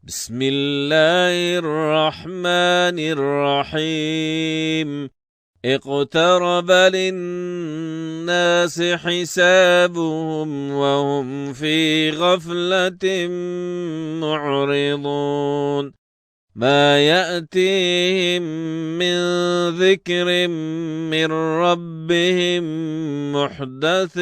بسم الله الرحمن الرحيم. اقترب للناس حسابهم وهم في غفلة معرضون. ما يأتيهم من ذكر من ربهم محدث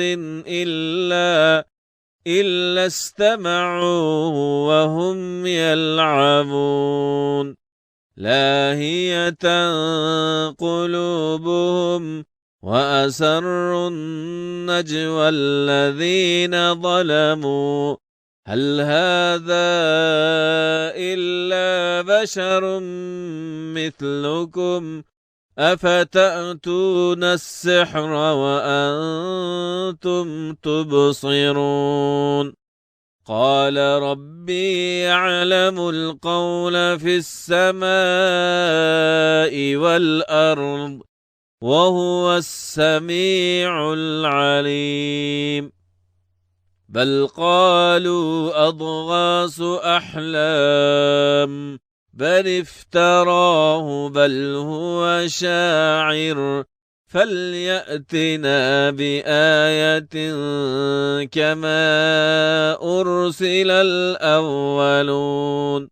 إلا استمعوه وهم يلعبون. لاهية قلوبهم وأسروا النجوى الذين ظلموا هل هذا إلا بشر مثلكم أفتأتون السحر وأنتم تبصرون. قال ربي يعلم القول في السماء والأرض وهو السميع العليم. بل قالوا أضغاث أحلام بل افتراه بل هو شاعر فليأتنا بآية كما أرسل الأولون.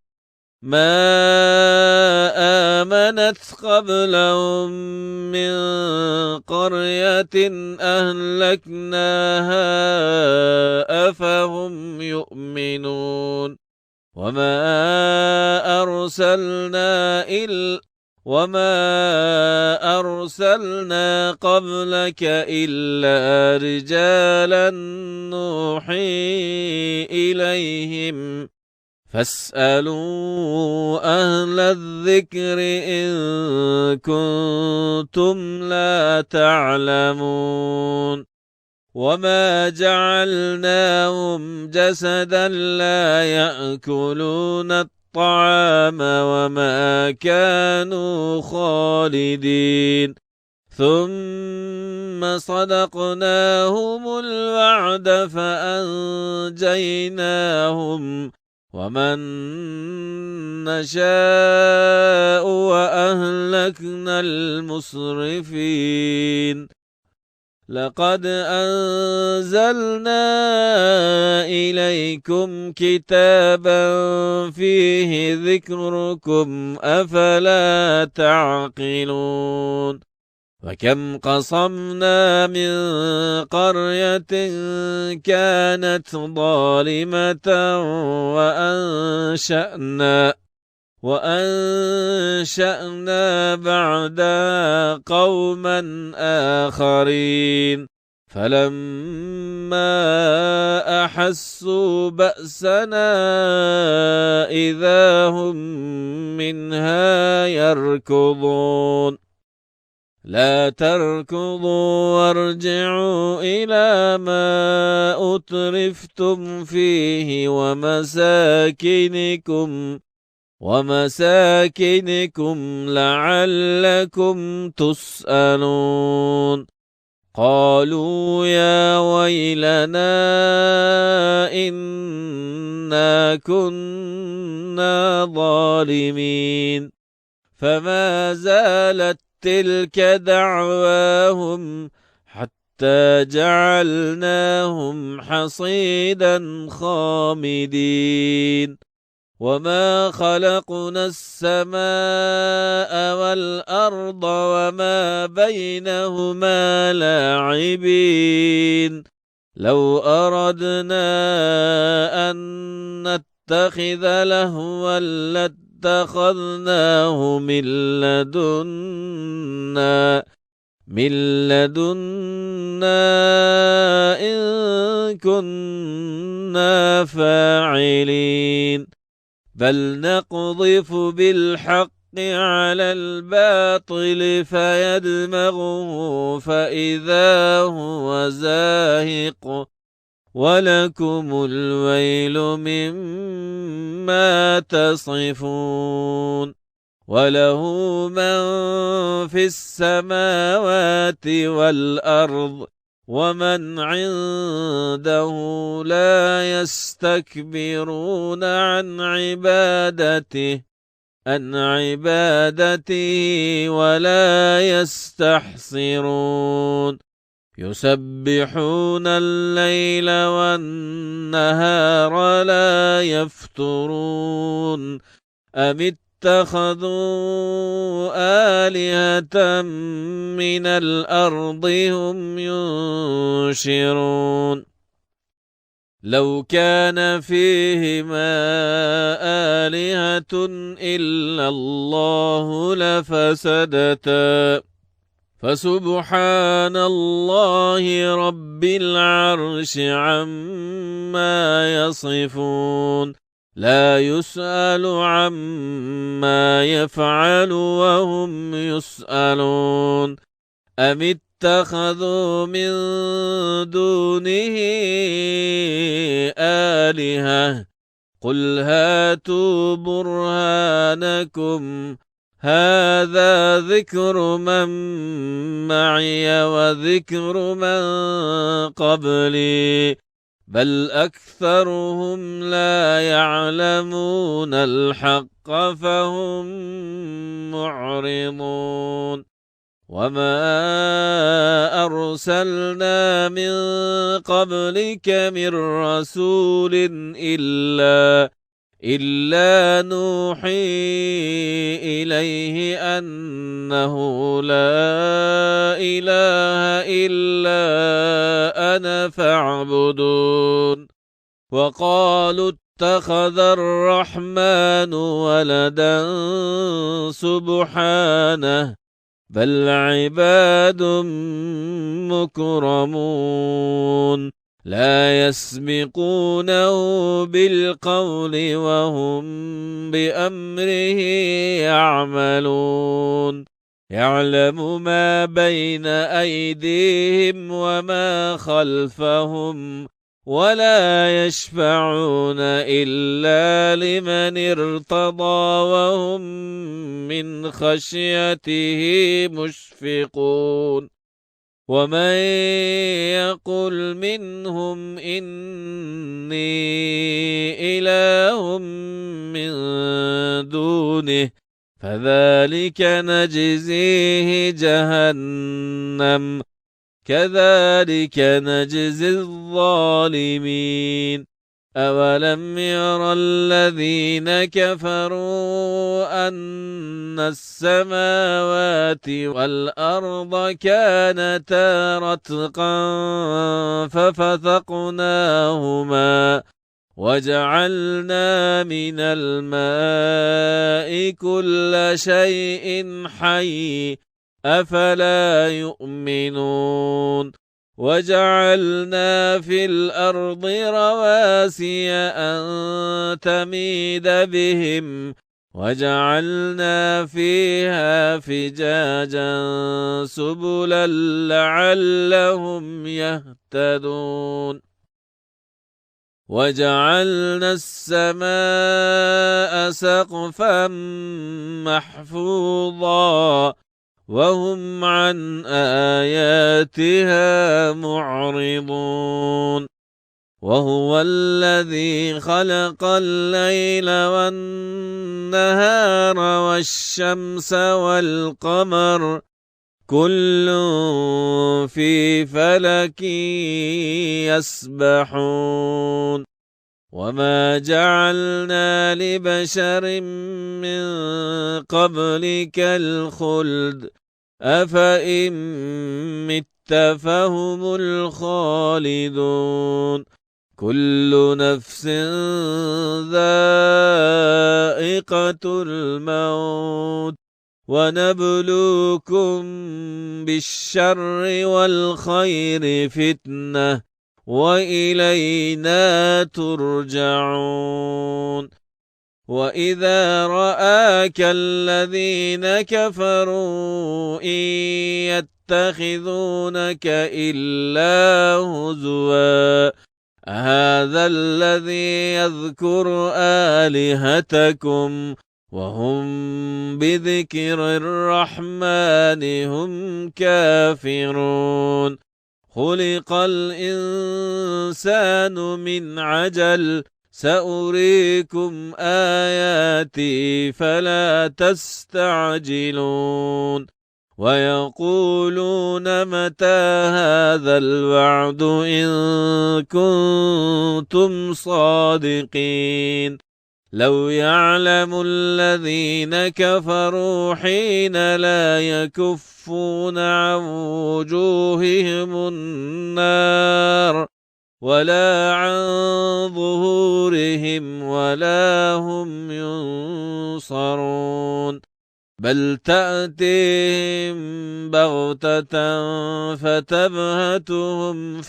ما آمنت قبلهم من قرية أهلكناها أفهم يؤمنون. وما أرسلنا قبلك إلا رجالا نوحي إليهم فاسألوا أهل الذكر إن كنتم لا تعلمون. وما جعلناهم جسدا لا يأكلون الطعام وما كانوا خالدين ثم صدقناهم الوعد فأنجيناهم ومن نشاء وأهلكنا المسرفين. لقد أنزلنا إليكم كتابا فيه ذكركم أفلا تعقلون. وكم قصمنا من قرية كانت ظالمة وأنشأنا بعدها قوما آخرين فلما أحسوا بأسنا إذا هم منها يركضون. لا تركضوا وارجعوا إلى ما أترفتم فيه ومساكنكم لعلكم تسألون. قالوا يا ويلنا إنا كنا ظالمين. فما زالت تلك دعواهم حتى جعلناهم حصيدا خامدين. وما خلقنا السماء والأرض وما بينهما لاعبين. لو أردنا أن نتخذ لهوا لاتخذناه من لدنا إن كنا فاعلين. بل نقذف بالحق على الباطل فيدمغه فإذا هو زاهق ولكم الويل مما تصفون. وله من في السماوات والأرض ومن عنده لا يستكبرون عن عبادته ولا يستحسرون يسبحون الليل والنهار لا يفترون أم اتخذوا آلهة من الأرض هم ينشرون لو كان فيهما آلهة إلا الله لفسدتا فسبحان الله رب العرش عما يصفون لا يسأل عما يفعل وهم يسألون أم اتخذوا من دونه آلهة قل هاتوا برهانكم هذا ذكر من معي وذكر من قبلي بل أكثرهم لا يعلمون الحق فهم معرضون وما أرسلنا من قبلك من رسول إلا نوحي إليه أنه لا إله إلا أنا فاعبدون وقالوا اتخذ الرحمن ولدا سبحانه بل عباد مكرمون لا يسبقونه بالقول وهم بأمره يعملون يعلم ما بين أيديهم وما خلفهم ولا يشفعون إلا لمن ارتضى وهم من خشيته مشفقون ومن يقل منهم إني إله من دونه فذلك نجزيه جهنم كذلك نجزي الظالمين أولم ير الذين كفروا أن السماوات والأرض كانتا رتقا ففتقناهما وجعلنا من الماء كل شيء حي أفلا يؤمنون وجعلنا في الأرض رواسي أن تميد بهم وجعلنا فيها فجاجا سبلا لعلهم يهتدون وجعلنا السماء سقفا محفوظا وهم عن آياتها معرضون وهو الذي خلق الليل والنهار والشمس والقمر كل في فلك يسبحون وما جعلنا لبشر من قبلك الخلد أفإن مت فهم الخالدون كل نفس ذائقة الموت ونبلوكم بالشر والخير فتنة وإلينا ترجعون وإذا رآك الذين كفروا إن يتخذونك إلا هزوا هذا الذي يذكر آلهتكم وهم بذكر الرحمن هم كافرون خلق الإنسان من عجل سأريكم آياتي فلا تستعجلون ويقولون متى هذا الوعد إن كنتم صادقين لو يعلم الذين كفروا حين لا يكفون عن وجوههم النار ولا عن ظهورهم ولا هم ينصرون بل تأتيهم بغتة فتبهتهم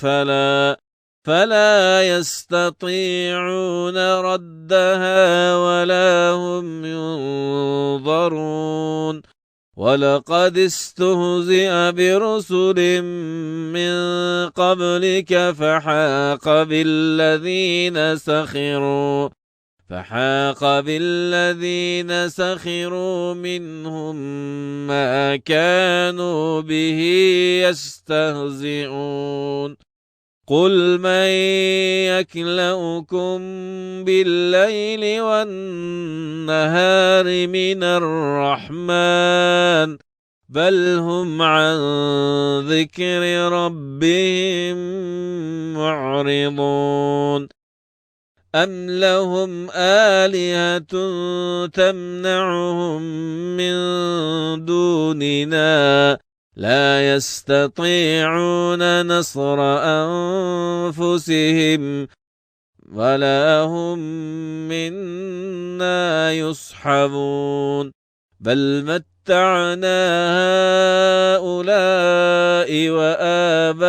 فلا يستطيعون ردها ولا هم ينظرون ولقد استهزئ برسل من قبلك فحاق بالذين سخروا منهم ما كانوا به يستهزئون قل من يكلؤكم بالليل والنهار من الرحمن بل هم عن ذكر ربهم معرضون أم لهم آلهة تمنعهم من دوننا لا يستطيعون نصر أنفسهم ولا هم منا يصحبون بل متعنا هؤلاء وآباءهم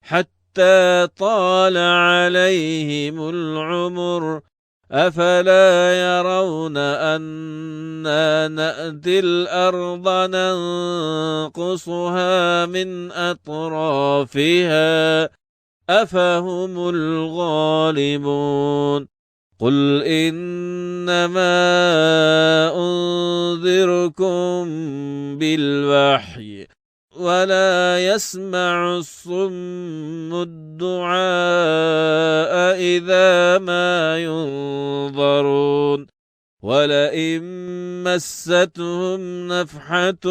حتى طال عليهم العمر أفلا يرون أنا نأتي الأرض ننقصها من أطرافها أفهم الغالبون قل إنما أنذركم بالوحي ولا يسمع الصم الدعاء إذا ما ينظرون ولئن مستهم نفحة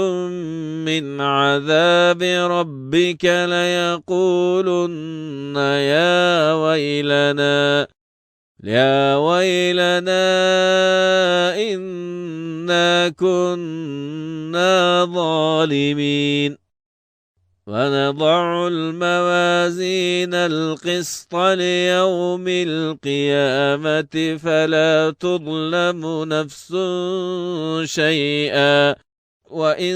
من عذاب ربك ليقولن يا ويلنا إنا كنا ظالمين ونضع الموازين القسط ليوم القيامة فلا تظلم نفس شيئا وإن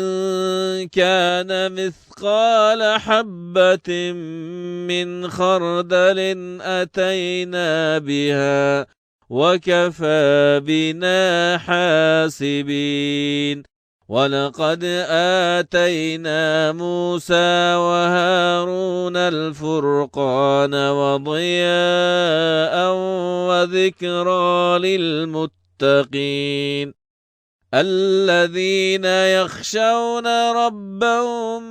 كان مثقال حبة من خردل أتينا بها وكفى بنا حاسبين ولقد آتينا موسى وهارون الفرقان وضياء وذكرى للمتقين الذين يخشون ربهم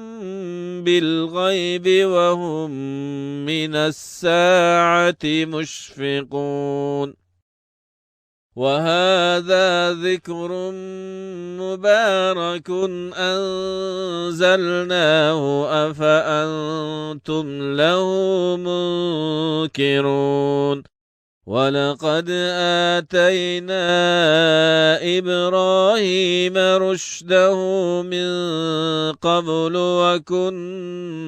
بالغيب وهم من الساعة مشفقون وهذا ذكر مبارك أنزلناه أفأنتم له منكرون ولقد آتينا إبراهيم رشده من قبل وكنا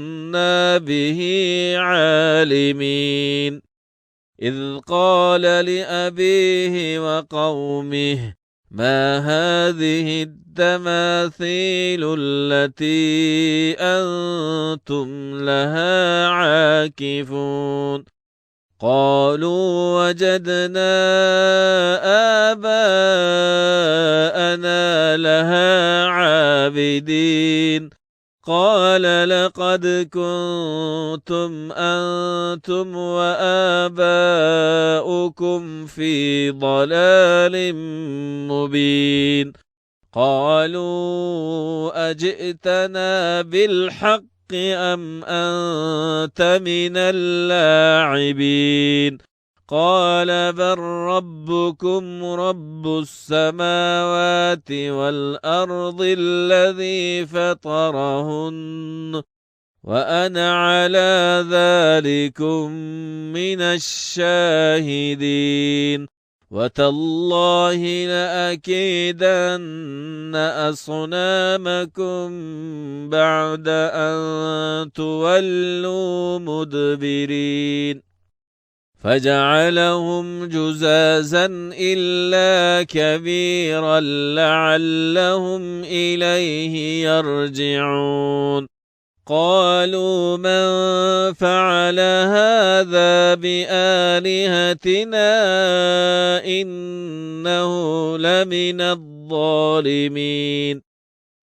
به عالمين إذ قال لأبيه وقومه ما هذه التماثيل التي أنتم لها عاكفون قالوا وجدنا آباءنا لها عابدين قال لقد كنتم أنتم وآباؤكم في ضلال مبين قالوا أجئتنا بالحق أم أنت من اللاعبين قال بل ربكم رب السماوات والأرض الذي فطرهن وأنا على ذلكم من الشاهدين وتالله لأكيدن أصنامكم بعد أن تولوا مدبرين فجعلهم جزازا إلا كبيرا لعلهم إليه يرجعون قالوا من فعل هذا بآلهتنا إنه لمن الظالمين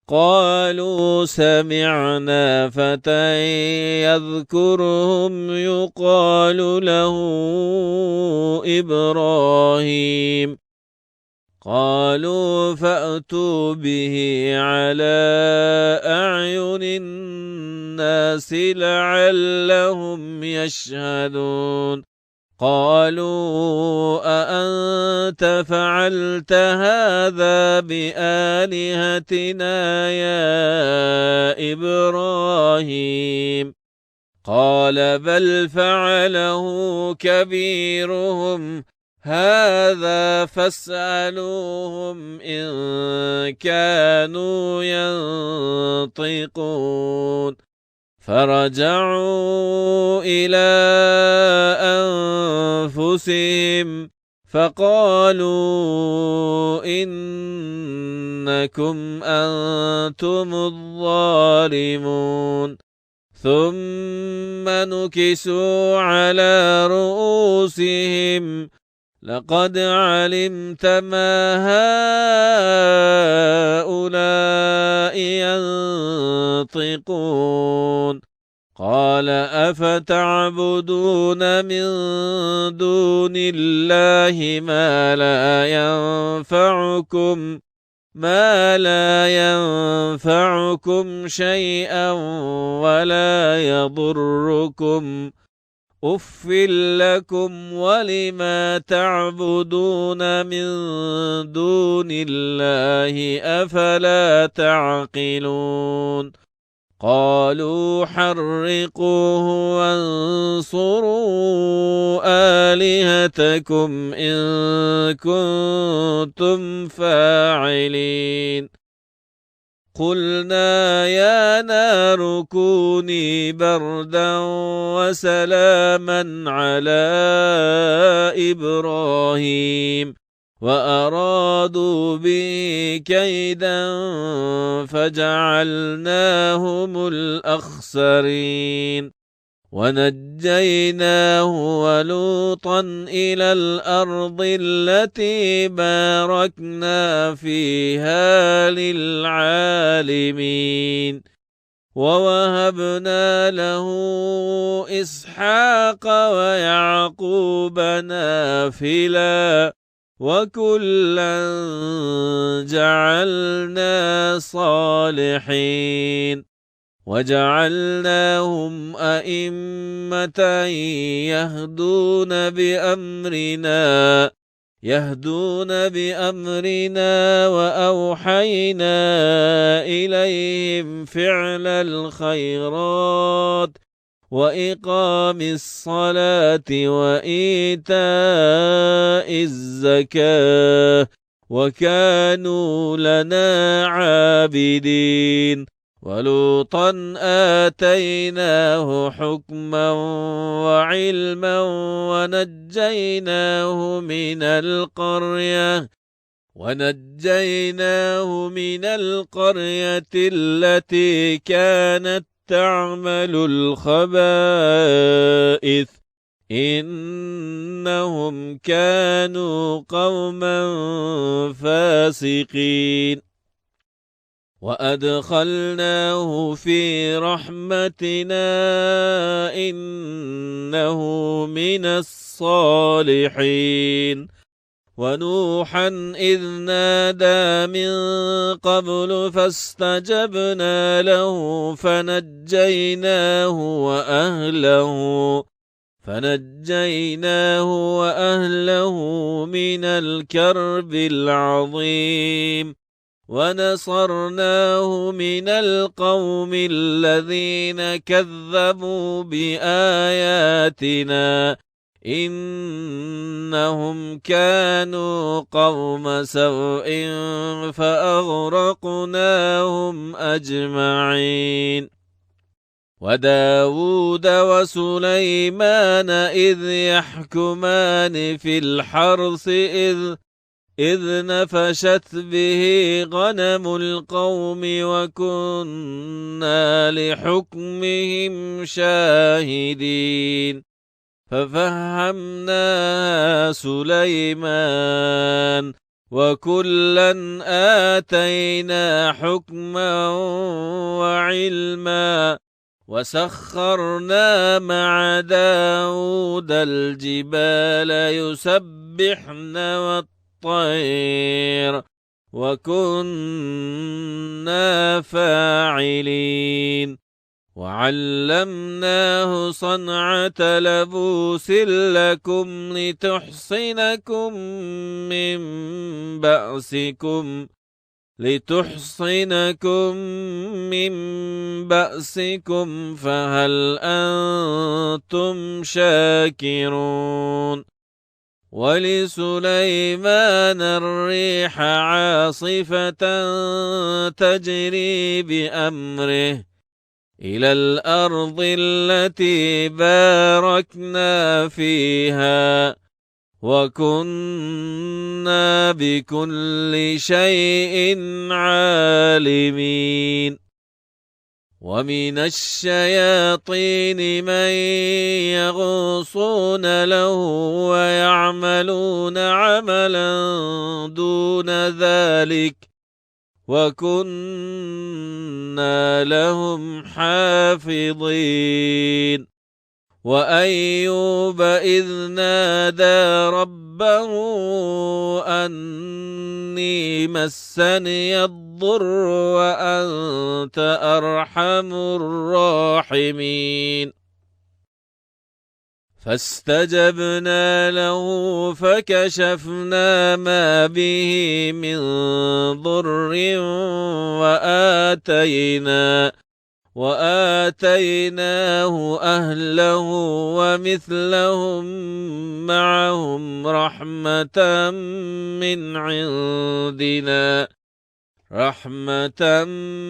قالوا سمعنا فتى يذكرهم يقال له إبراهيم قالوا فأتوا به على أعين الناس لعلهم يشهدون قالوا أأنت فعلت هذا بآلهتنا يا إبراهيم قال بل فعله كبيرهم هذا فاسألوهم إن كانوا ينطقون فرجعوا إلى أنفسهم فقالوا إنكم أنتم الظالمون ثم نكسوا على رؤوسهم لقد علمت ما هؤلاء ينطقون قال أفتعبدون من دون الله ما لا ينفعكم شيئا ولا يضركم أف لكم ولما تعبدون من دون الله أفلا تعقلون قالوا حرقوه وانصروا آلهتكم إن كنتم فاعلين قلنا يا نار كوني بردا وسلاما على إبراهيم وأرادوا به كيدا فجعلناهم الأخسرين ونجيناه ولوطا إلى الأرض التي باركنا فيها للعالمين ووهبنا له إسحاق ويعقوب نافلا وكلا جعلنا صالحين وجعلناهم أئمة يهدون بأمرنا وأوحينا إليهم فعل الخيرات وإقام الصلاة وإيتاء الزكاة وكانوا لنا عابدين ولوطا آتيناه حكما وعلما ونجيناه من القرية التي كانت تعمل الخبائث إنهم كانوا قوما فاسقين وأدخلناه في رحمتنا إنه من الصالحين ونوحا إذ نادى من قبل فاستجبنا له فنجيناه وأهله من الكرب العظيم ونصرناه من القوم الذين كذبوا بآياتنا إنهم كانوا قوم سوء فأغرقناهم أجمعين وداود وسليمان إذ يحكمان في الحرث إذ نفشت به غنم القوم وكنا لحكمهم شاهدين ففهمنا سليمان وكلا آتينا حكما وعلما وسخرنا مع داود الجبال يسبحن والطير وكنا فاعلين وعلمناه صنعة لبوس لكم لتحصنكم من بأسكم فهل أنتم شاكرون ولسليمان الريح عاصفة تجري بأمره إلى الأرض التي باركنا فيها وكنا بكل شيء عالمين ومن الشياطين من يغوصون له ويعملون عملا دون ذلك وكنا لهم حافظين وأيوب إذ نادى ربه أني مسني الضر وأنت أرحم الراحمين فاستجبنا له فكشفنا ما به من ضر وآتيناه أهله ومثلهم معهم رحمة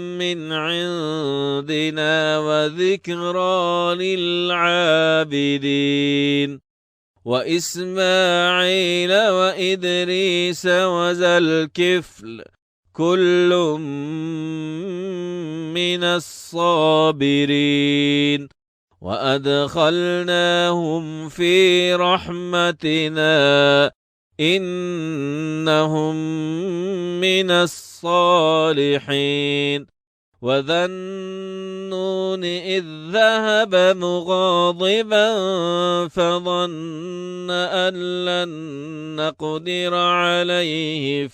من عندنا وذكرى للعابدين وإسماعيل وإدريس وذا الكفل كل من الصابرين وأدخلناهم في رحمتنا إنهم من الصالحين وذا النون إذ ذهب مغاضبا فظن أن لن نقدر عليه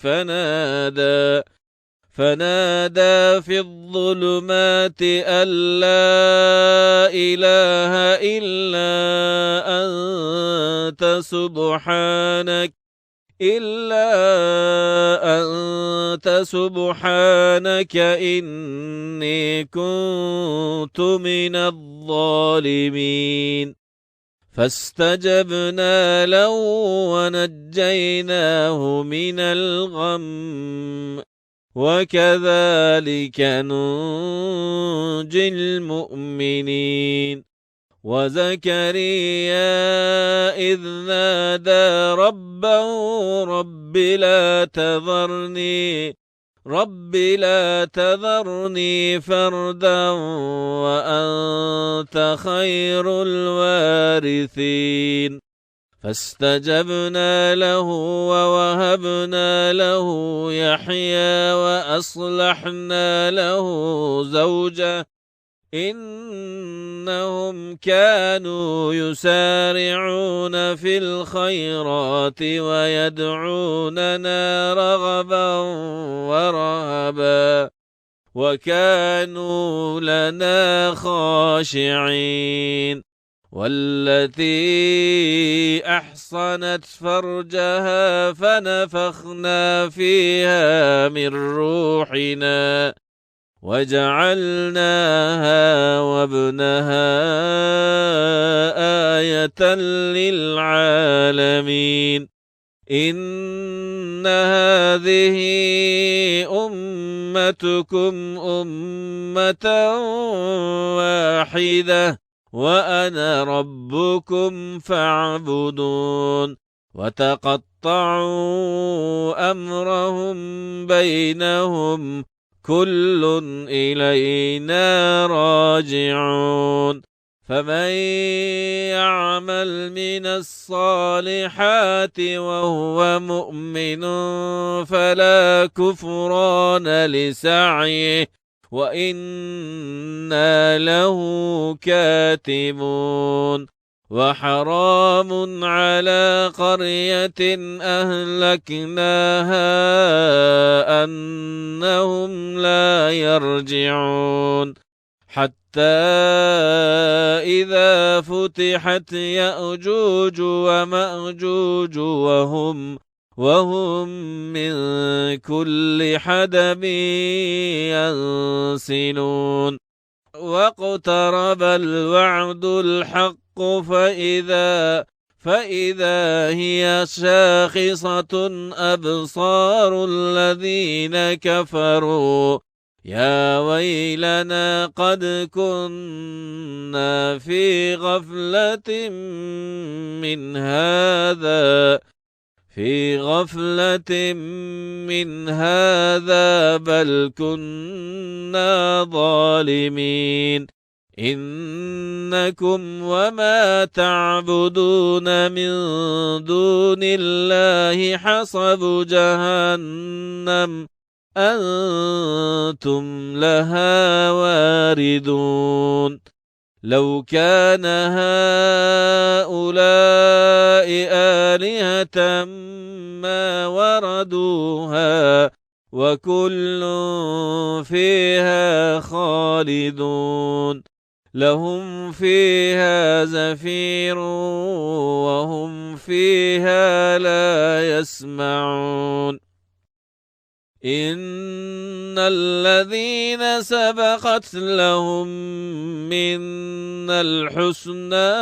فنادى في الظلمات أن لا إله إلا أنت سبحانك إني كنت من الظالمين فاستجبنا له ونجيناه من الغم وكذلك ننجي المؤمنين وزكريا إذ نادى ربه رب لا تذرني فردا وأنت خير الوارثين فاستجبنا له ووهبنا له يحيى وأصلحنا له زوجه إنهم كانوا يسارعون في الخيرات ويدعوننا رغبا ورهبا وكانوا لنا خاشعين. والتي أحصنت فرجها فنفخنا فيها من روحنا وجعلناها وابنها آية للعالمين. إن هذه أمتكم أمة واحدة وأنا ربكم فاعبدون. وتقطعوا أمرهم بينهم كل إلينا راجعون. فمن يعمل من الصالحات وهو مؤمن فلا كفران لسعيه وإنا له كاتبون. وحرام على قرية أهلكناها أنهم لا يرجعون حتى إذا فتحت يأجوج ومأجوج وهم من كل حدب ينسلون. واقترب الوعد الحق فإذا هي شاخصة أبصار الذين كفروا يا ويلنا قد كنا في غفلة من هذا بل كنا ظالمين. إنكم وما تعبدون من دون الله حصب جهنم أنتم لها واردون. لو كان هؤلاء آلهة ما وردوها وكل فيها خالدون. لهم فيها زفير وهم فيها لا يسمعون. إن الذين سبقت لهم منا الحسنى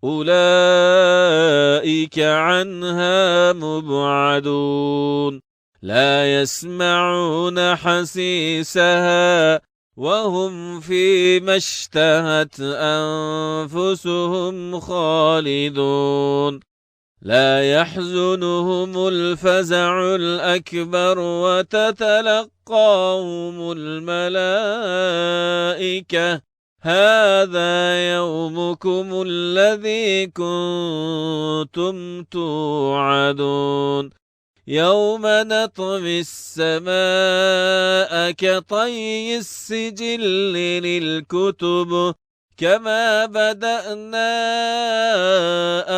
أولئك عنها مبعدون. لا يسمعون حسيسها وهم فيما اشتهت أنفسهم خالدون. لا يحزنهم الفزع الأكبر وتتلقاهم الملائكة هذا يومكم الذي كنتم توعدون. يوم نطوي السماء كطي السجل للكتب كما بدأنا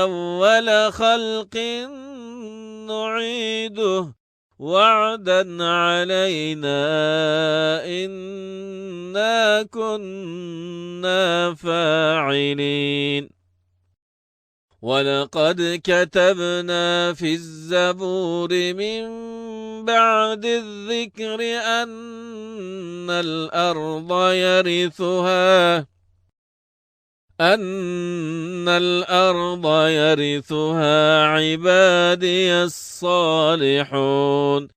أول خلق نعيده وعدا علينا إنا كنا فاعلين. ولقد كتبنا في الزبور من بعد الذكر أن الأرض يرثها عبادي الصالحون.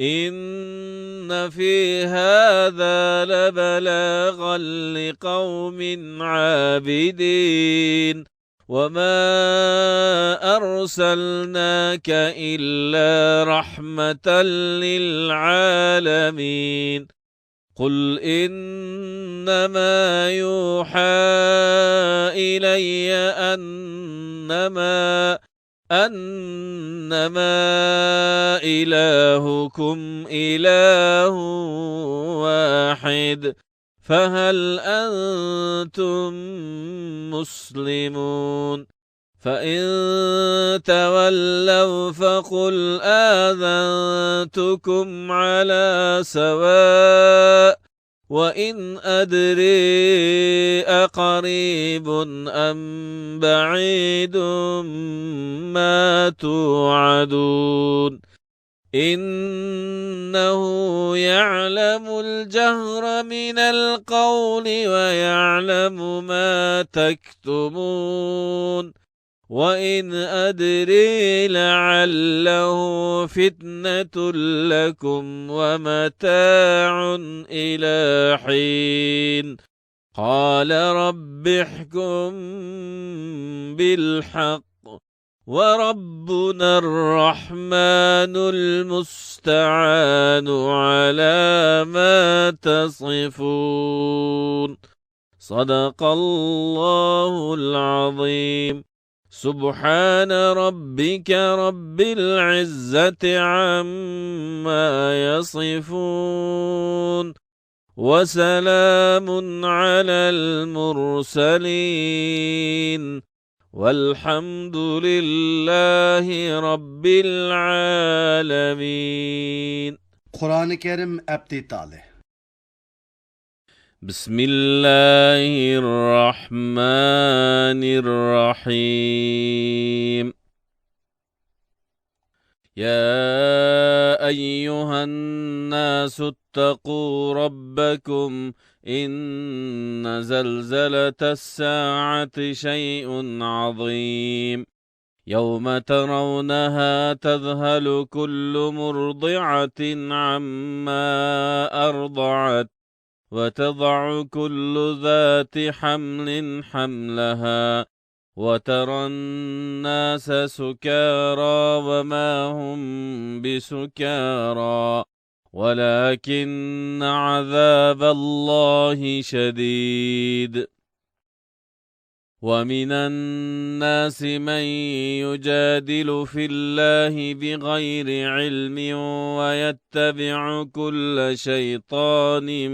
إن في هذا لبلاغا لقوم عابدين. وما أرسلناك إلا رحمة للعالمين. قل إنما يوحى إلي أنما إلهكم إله واحد فهل أنتم مسلمون فإن تولوا فقل آذنتكم على سواء وإن أدري أقريب أم بعيد ما توعدون إنه يعلم الجهر من القول ويعلم ما تكتمون وإن أدري لعله فتنة لكم ومتاع إلى حين قال رب احكم بالحق وربنا الرحمن المستعان على ما تصفون صدق الله العظيم سبحان ربك رب العزة عما يصفون وسلام على المرسلين والحمد لله رب العالمين. Kur'an-ı Kerim Abdi Talih. بسم الله الرحمن الرحيم يا أيها الناس اتقوا ربكم إن زلزلة الساعة شيء عظيم يوم ترونها تذهل كل مرضعة عما أرضعت وتضع كل ذات حمل حملها وترى الناس سكارى وما هم بسكارى ولكن عذاب الله شديد ومن الناس من يجادل في الله بغير علم ويتبع كل شيطان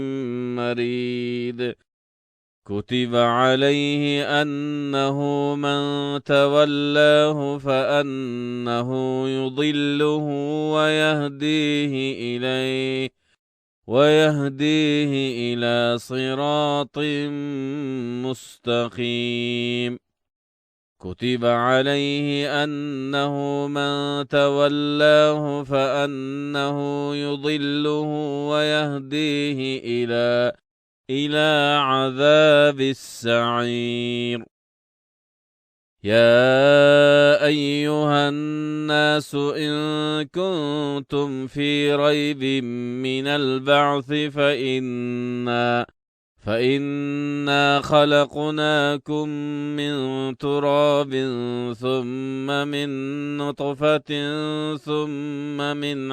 مريد كتب عليه أنه من تولاه فأنه يضله ويهديه إلى صراط مستقيم كتب عليه أنه من تولاه فأنه يضله ويهديه إلى عذاب السعير يا أيها الناس إن كنتم في ريب من البعث فإنا خلقناكم من تراب ثم من نطفة ثم من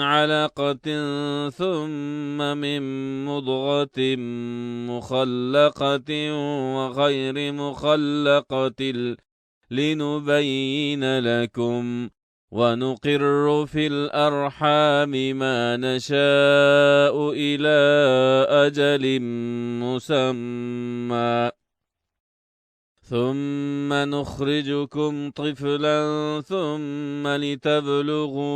علقة ثم من مضغة مخلقة وغير مخلقة لنبين لكم ونقر في الأرحام ما نشاء إلى أجل مسمى ثم نخرجكم طفلا ثم لتبلغوا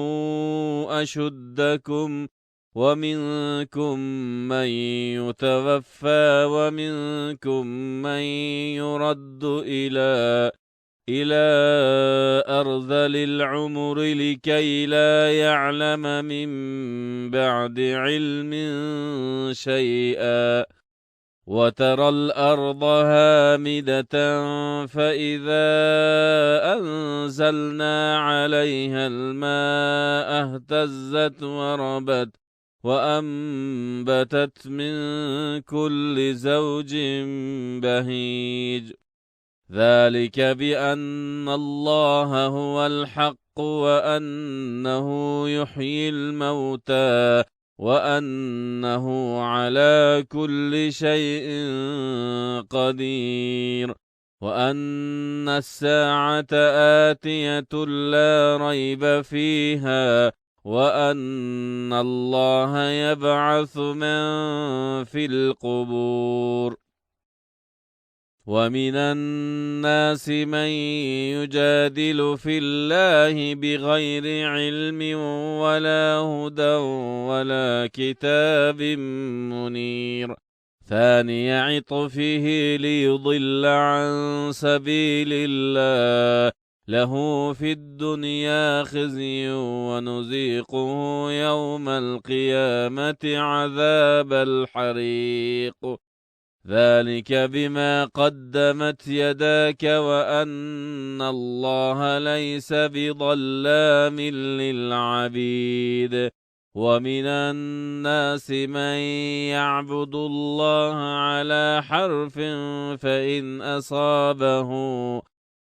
أشدكم ومنكم من يتوفى ومنكم من يرد إلى أرذل العمر لكي لا يعلم من بعد علم شيئا وترى الأرض هامدة فإذا أنزلنا عليها الماء اهتزت وربت وأنبتت من كل زوج بهيج ذلك بأن الله هو الحق وأنه يحيي الموتى وأنه على كل شيء قدير وأن الساعة آتية لا ريب فيها وأن الله يبعث من في القبور. ومن الناس من يجادل في الله بغير علم ولا هدى ولا كتاب منير ثاني عطفه ليضل عن سبيل الله له في الدنيا خزي ونذيقه يوم القيامة عذاب الحريق ذلك بما قدمت يداك وأن الله ليس بظلام للعبيد. ومن الناس من يعبد الله على حرف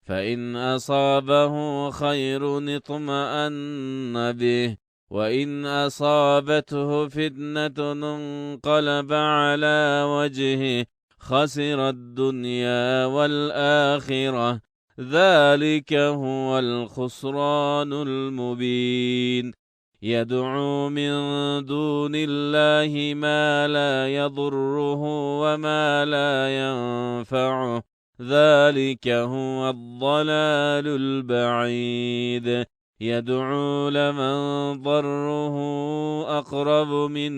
فإن أصابه خير اطمأن به وإن أصابته فتنة انقلب على وجهه خسر الدنيا والآخرة ذلك هو الخسران المبين. يدعو من دون الله ما لا يضره وما لا ينفعه ذلك هو الضلال البعيد. يدعو لمن ضره أقرب من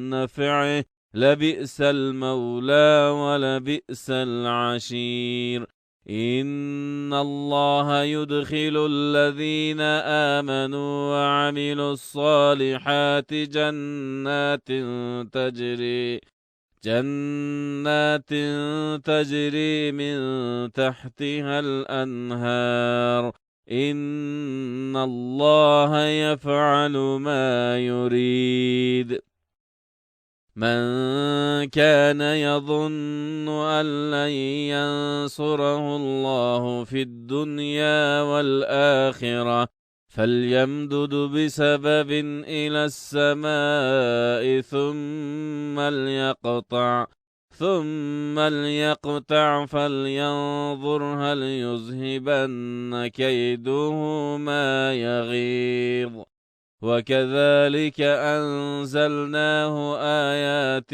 نفعه لبئس المولى ولبئس العشير. إن الله يدخل الذين آمنوا وعملوا الصالحات جنات تجري من تحتها الأنهار إن الله يفعل ما يريد. من كان يظن أن لن ينصره الله في الدنيا والآخرة فليمدد بسبب إلى السماء ثم ليقطع فلينظر هل يذهبن كيده ما يغيظ. وكذلك أنزلناه آيات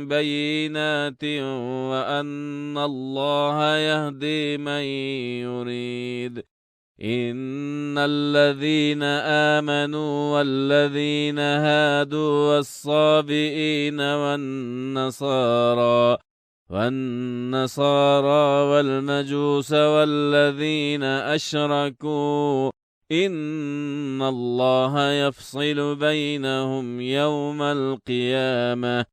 بينات وأن الله يهدي من يريد. إن الذين آمنوا والذين هادوا والصابئين والنصارى والمجوس والذين أشركوا إن الله يفصل بينهم يوم القيامة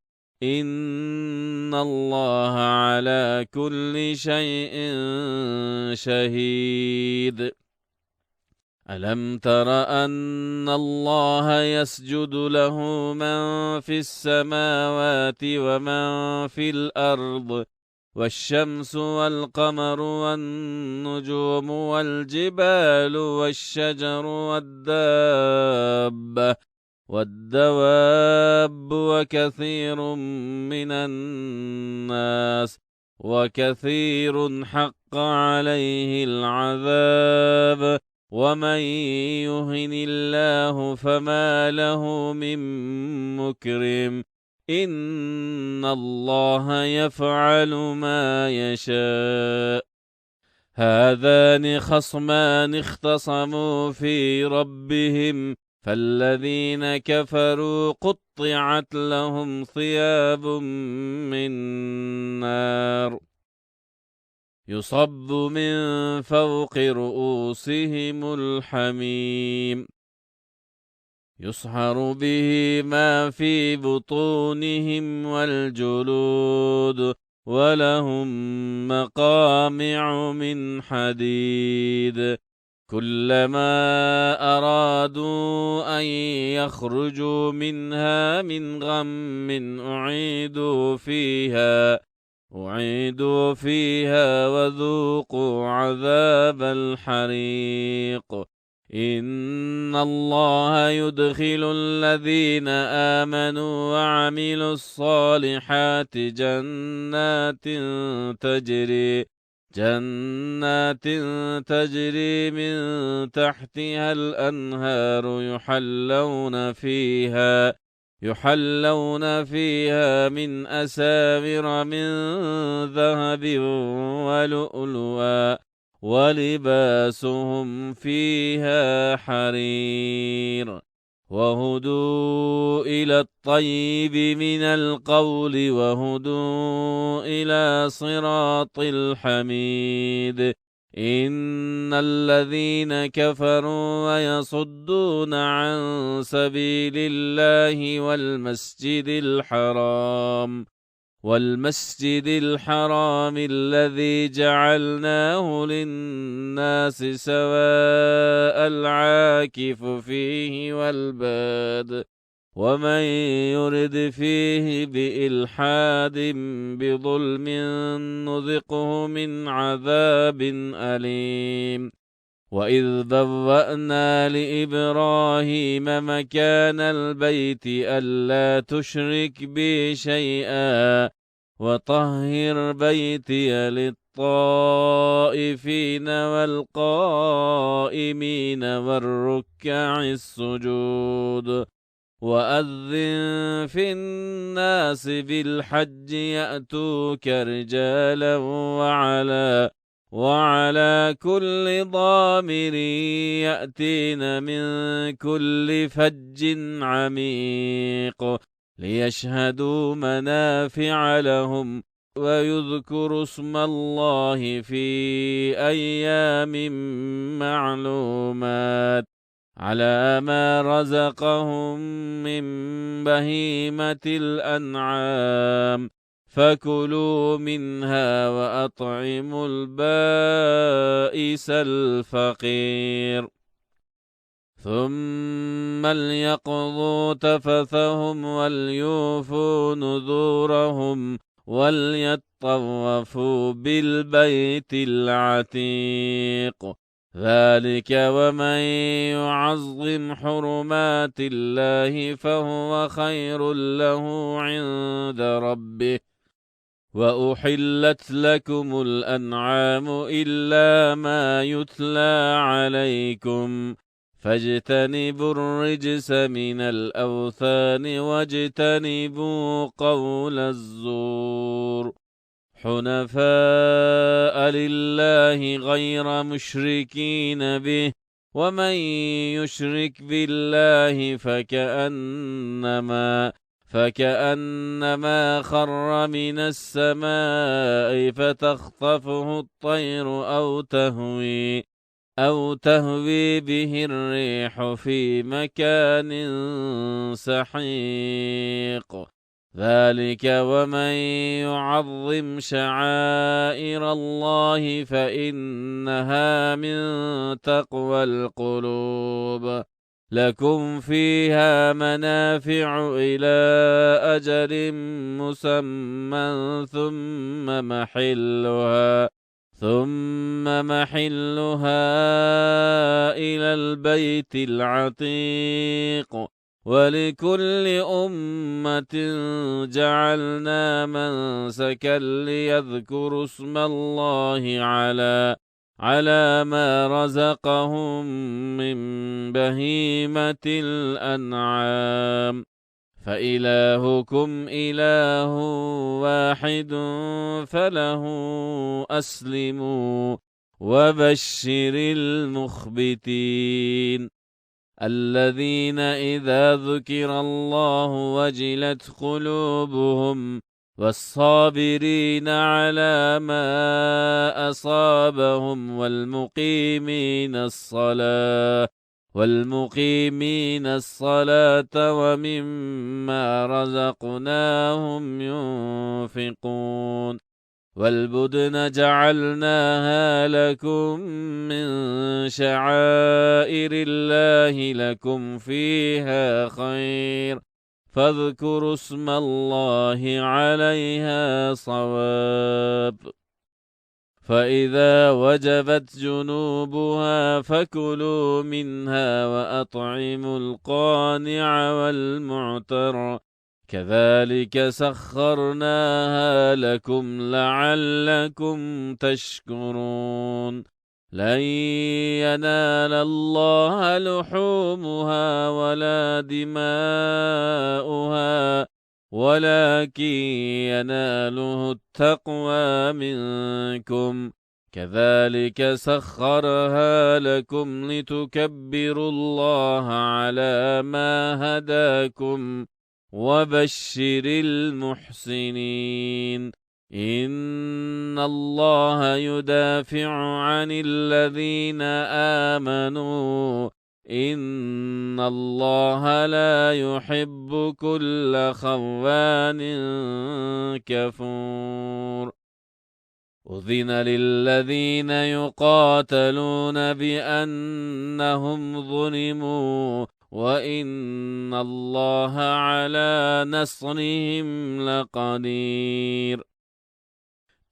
إن الله على كل شيء شهيد. ألم تر أن الله يسجد له من في السماوات ومن في الأرض والشمس والقمر والنجوم والجبال والشجر والدواب وكثير من الناس وكثير حق عليه العذاب ومن يهن الله فما له من مكرم إن الله يفعل ما يشاء. هذان خصمان اختصموا في ربهم فالذين كفروا قطعت لهم ثياب من نار يصب من فوق رؤوسهم الحميم يصهر به ما في بطونهم والجلود ولهم مقامع من حديد كلما أرادوا أن يخرجوا منها من غم أعيدوا فيها وذوقوا عذاب الحريق. إن الله يدخل الذين آمنوا وعملوا الصالحات جنات تجري من تحتها الأنهار يحلون فيها من أساور من ذهب ولؤلؤا ولباسهم فيها حرير وهدوا إلى الطيب من القول وهدوا إلى صراط الحميد إن الذين كفروا ويصدون عن سبيل الله والمسجد الحرام الذي جعلناه للناس سواء العاكف فيه والباد ومن يرد فيه بإلحاد بظلم نذقه من عذاب أليم وإذ بوأنا لإبراهيم مكان البيت ألا تشرك بي شيئا وطهر بيتي للطائفين والقائمين والركع السجود وأذن في الناس بالحج يأتوك رجالا وعلى كل ضامر يأتين من كل فج عميق ليشهدوا منافع لهم ويذكروا اسم الله في أيام معلومات على ما رزقهم من بهيمة الأنعام فكلوا منها وأطعموا البائس الفقير ثم ليقضوا تفثهم وليوفوا نذورهم وليطوفوا بالبيت العتيق ذلك ومن يعظم حرمات الله فهو خير له عند ربه وأحلت لكم الأنعام إلا ما يتلى عليكم فاجتنبوا الرجس من الأوثان واجتنبوا قول الزور حنفاء لله غير مشركين به ومن يشرك بالله فكأنما خر من السماء فتخطفه الطير أو تهوي به الريح في مكان سحيق ذلك ومن يعظم شعائر الله فإنها من تقوى القلوب لكم فيها منافع إلى أجل مسمى ثم محلها إلى البيت العتيق ولكل أمة جعلنا منسكا ليذكروا اسم الله على ما رزقهم من بهيمة الأنعام فإلهكم إله واحد فله أسلموا وبشر المخبتين الذين إذا ذكر الله وجلت قلوبهم والصابرين على ما أصابهم والمقيمين الصلاة ومما رزقناهم ينفقون والبدن جعلناها لكم من شعائر الله لكم فيها خير فاذكروا اسم الله عليها صواب فإذا وجبت جنوبها فكلوا منها وأطعموا القانع والمعتر كذلك سخرناها لكم لعلكم تشكرون لن ينال الله لحومها ولا دماؤها ولكن يناله التقوى منكم كذلك سخرها لكم لتكبروا الله على ما هداكم وبشر المحسنين إن الله يدافع عن الذين آمنوا إن الله لا يحب كل خوان كفور أذن للذين يقاتلون بأنهم ظلموا وإن الله على نصرهم لقدير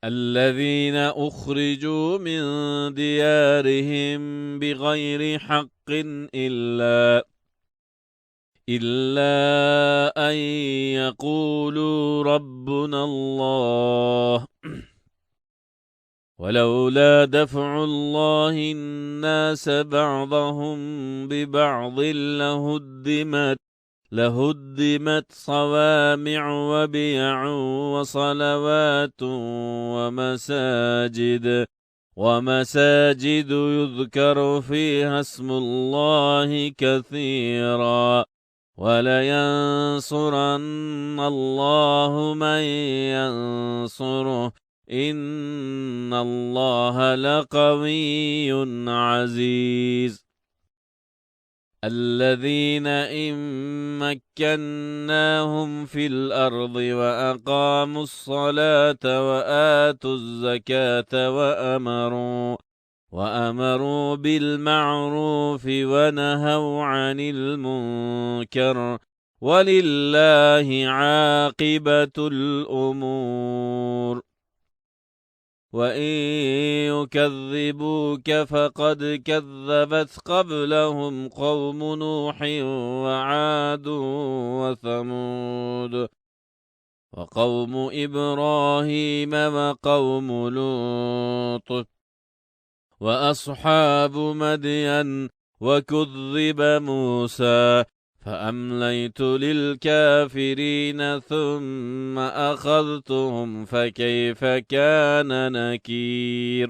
الذين أخرجوا من ديارهم بغير حق إلا أن يقولوا ربنا الله ولولا دفع الله الناس بعضهم ببعض لهدمت صوامع وبيع وصلوات ومساجد يذكر فيها اسم الله كثيرا ولينصرن الله من ينصره إن الله لقوي عزيز الذين إن مكناهم في الأرض وأقاموا الصلاة وآتوا الزكاة وأمروا بالمعروف ونهوا عن المنكر ولله عاقبة الأمور وإن يكذبوك فقد كذبت قبلهم قوم نوح وعاد وثمود وقوم إبراهيم وقوم لوط وأصحاب مدين وكذب موسى فأمليت للكافرين ثم أخذتهم فكيف كان نكير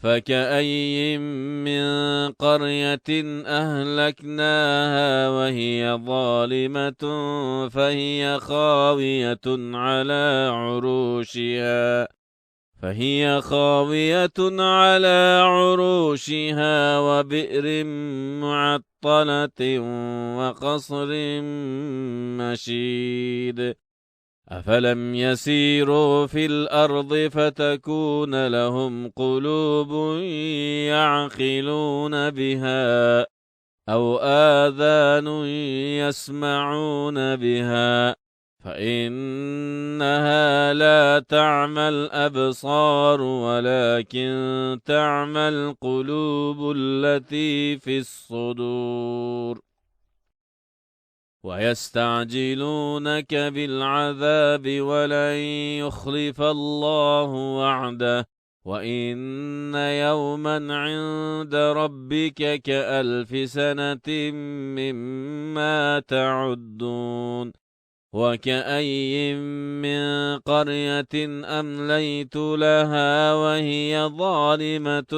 فكأي من قرية أهلكناها وهي ظالمة فهي خاوية على عروشها وبئر معطلة وقصر مشيد أفلم يسيروا في الأرض فتكون لهم قلوب يعقلون بها أو آذان يسمعون بها فإنها لا تعمى الأبصار ولكن تعمى القلوب التي في الصدور ويستعجلونك بالعذاب ولن يخلف الله وعده وإن يوما عند ربك كألف سنة مما تعدون وكأي من قرية أمليت لها وهي ظالمة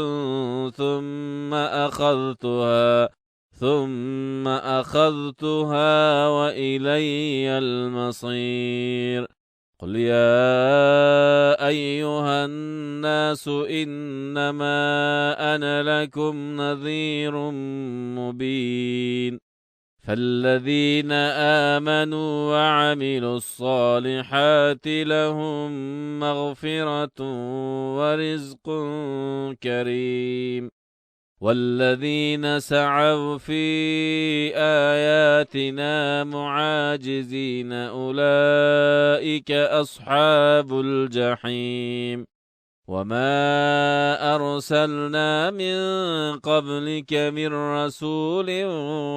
ثم أخذتها وإلي المصير قل يا أيها الناس إنما أنا لكم نذير مبين فالذين آمنوا وعملوا الصالحات لهم مغفرة ورزق كريم والذين سعوا في آياتنا معاجزين أولئك أصحاب الجحيم وما أرسلنا من قبلك من رسول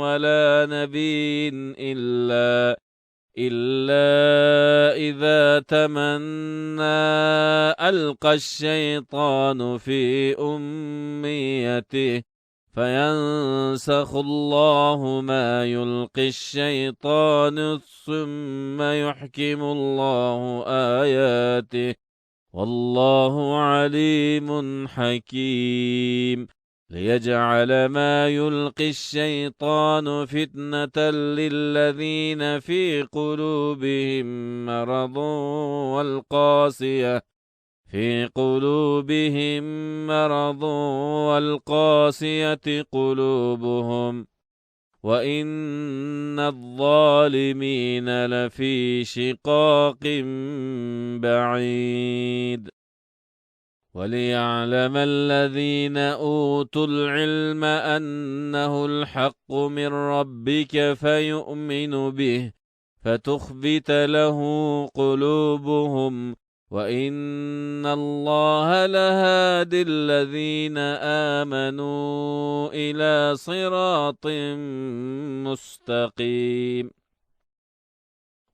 ولا نبي إلا إذا تمنى ألقى الشيطان في أمنيته فينسخ الله ما يلقي الشيطان ثم يحكم الله آياته والله عليم حكيم ليجعل ما يلقي الشيطان فتنة للذين في قلوبهم مرض والقاسية قلوبهم وإن الظالمين لفي شقاق بعيد وليعلم الذين أوتوا العلم أنه الحق من ربك فيؤمن به فتخبت له قلوبهم وإن الله لهادي الذين آمنوا إلى صراط مستقيم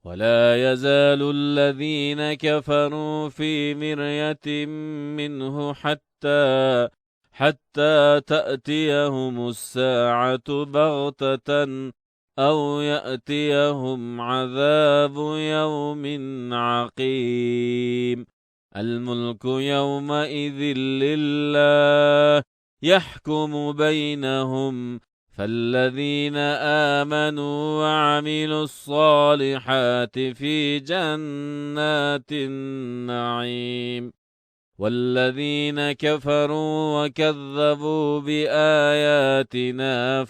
ولا يزال الذين كفروا في مرية منه حتى تأتيهم الساعة بغتة أو يأتيهم عذاب يوم عقيم الملك يومئذ لله يحكم بينهم فالذين آمنوا وعملوا الصالحات في جنات النعيم والذين كفروا وكذبوا بآياتنا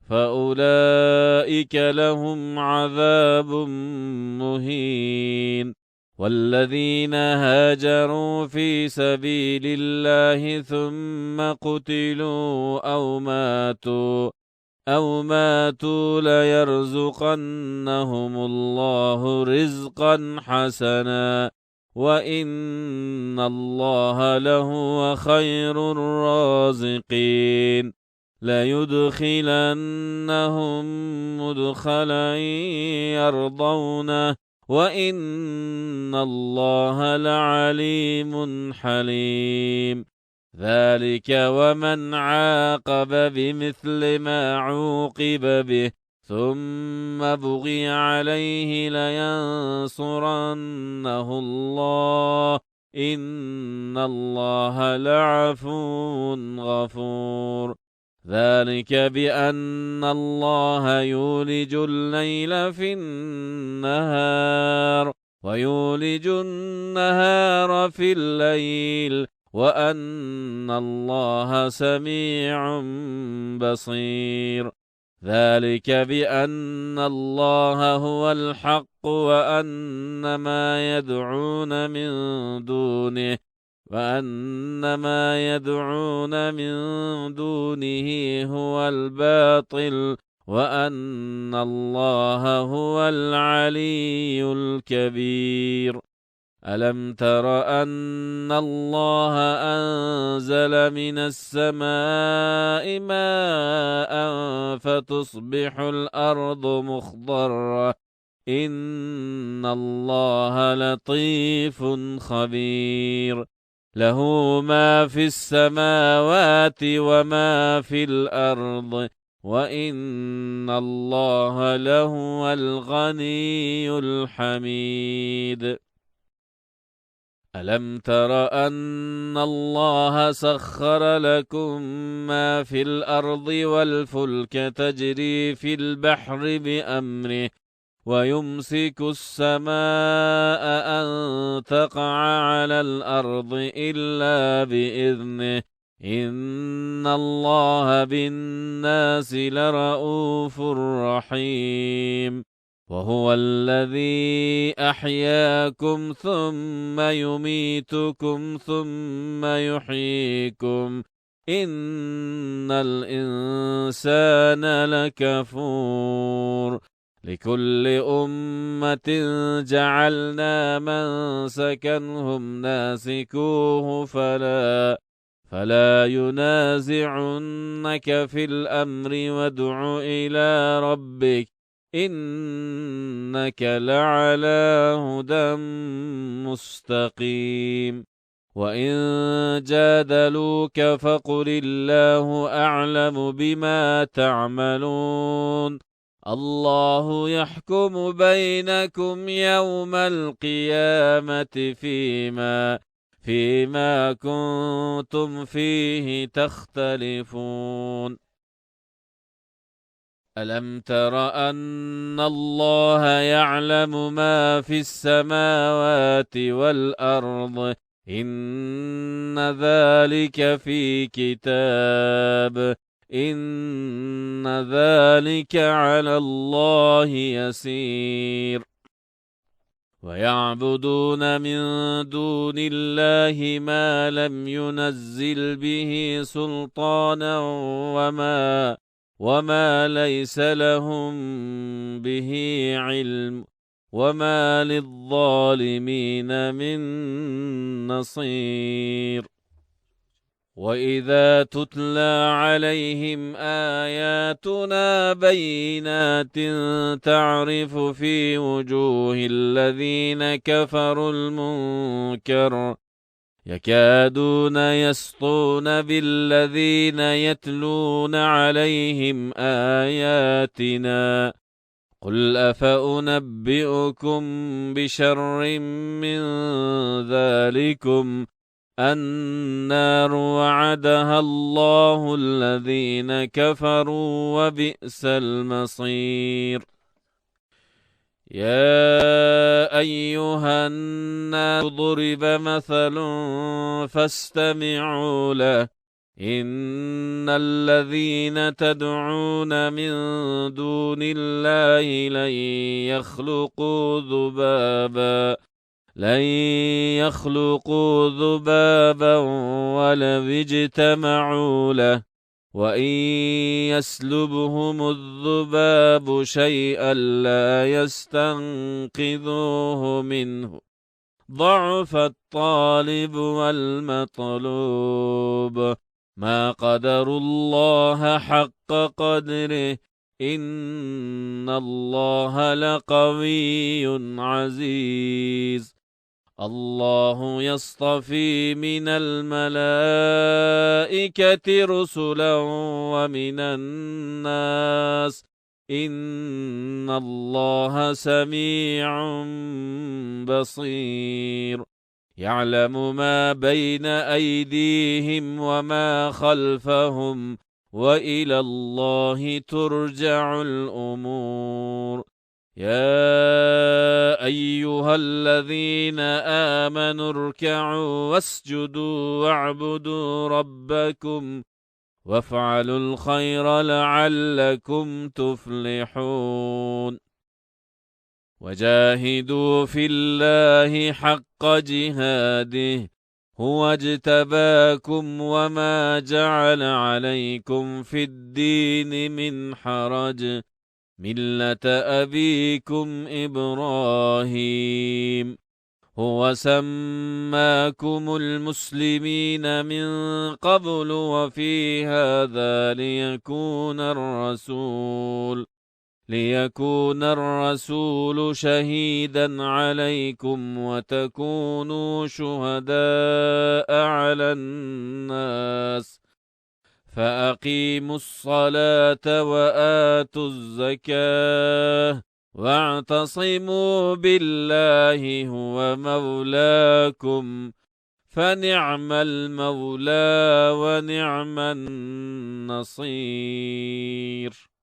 فأولئك لهم عذاب مهين والذين هاجروا في سبيل الله ثم قتلوا أو ماتوا ليرزقنهم الله رزقا حسنا وإن الله لهو خير الرازقين ليدخلنهم مدخلا يرضونه وإن الله لعليم حليم ذلك ومن عاقب بمثل ما عوقب به ثم بغي عليه لينصرنه الله إن الله لعفو غفور ذلك بأن الله يولج الليل في النهار ويولج النهار في الليل وأن الله سميع بصير ذلك بأن الله هو الحق وأن ما يدعون من دونه هو الباطل وأن الله هو العلي الكبير ألم تر أن الله أنزل من السماء ماء فتصبح الأرض مخضرة إن الله لطيف خبير له ما في السماوات وما في الأرض وإن الله لهو الغني الحميد ألم تر أن الله سخر لكم ما في الأرض والفلك تجري في البحر بأمره ويمسك السماء أن تقع على الأرض إلا بإذنه إن الله بالناس لرؤوف رحيم وهو الذي أحياكم ثم يميتكم ثم يحييكم إن الإنسان لكفور لكل أمة جعلنا منسكا هم ناسكوه فلا ينازعنك في الأمر وادع إلى ربك إنك لعلى هدى مستقيم وإن جادلوك فقل الله أعلم بما تعملون الله يحكم بينكم يوم القيامة فيما كنتم فيه تختلفون ألم تر أن الله يعلم ما في السماوات والأرض إن ذلك في كتاب إن ذلك على الله يسير ويعبدون من دون الله ما لم ينزل به سلطانا وما ليس لهم به علم وما للظالمين من نصير وإذا تتلى عليهم آياتنا بينات تعرف في وجوه الذين كفروا المنكر يكادون يسطون بالذين يتلون عليهم آياتنا قل أفأنبئكم بشر من ذلكم النار وعدها الله الذين كفروا وبئس المصير يا أيها الناس ضرب مثل فاستمعوا له إن الذين تدعون من دون الله لن يخلقوا ذبابا ولو اجتمعوا له وإن يسلبهم الذباب شيئا لا يستنقذوه منه ضعف الطالب والمطلوب ما قدروا الله حق قدره إن الله لقوي عزيز الله يصطفي من الملائكة رسلا ومن الناس إن الله سميع بصير يعلم ما بين أيديهم وما خلفهم وإلى الله ترجع الأمور يا أيها الذين آمنوا اركعوا واسجدوا واعبدوا ربكم وافعلوا الخير لعلكم تفلحون وجاهدوا في الله حق جهاده هو اجتباكم وما جعل عليكم في الدين من حرج ملة أبيكم إبراهيم هو سماكم المسلمين من قبل وفي هذا ليكون الرسول شهيدا عليكم وتكونوا شهداء على الناس فأقيموا الصلاة وآتوا الزكاة واعتصموا بالله هو مولاكم فنعم المولى ونعم النصير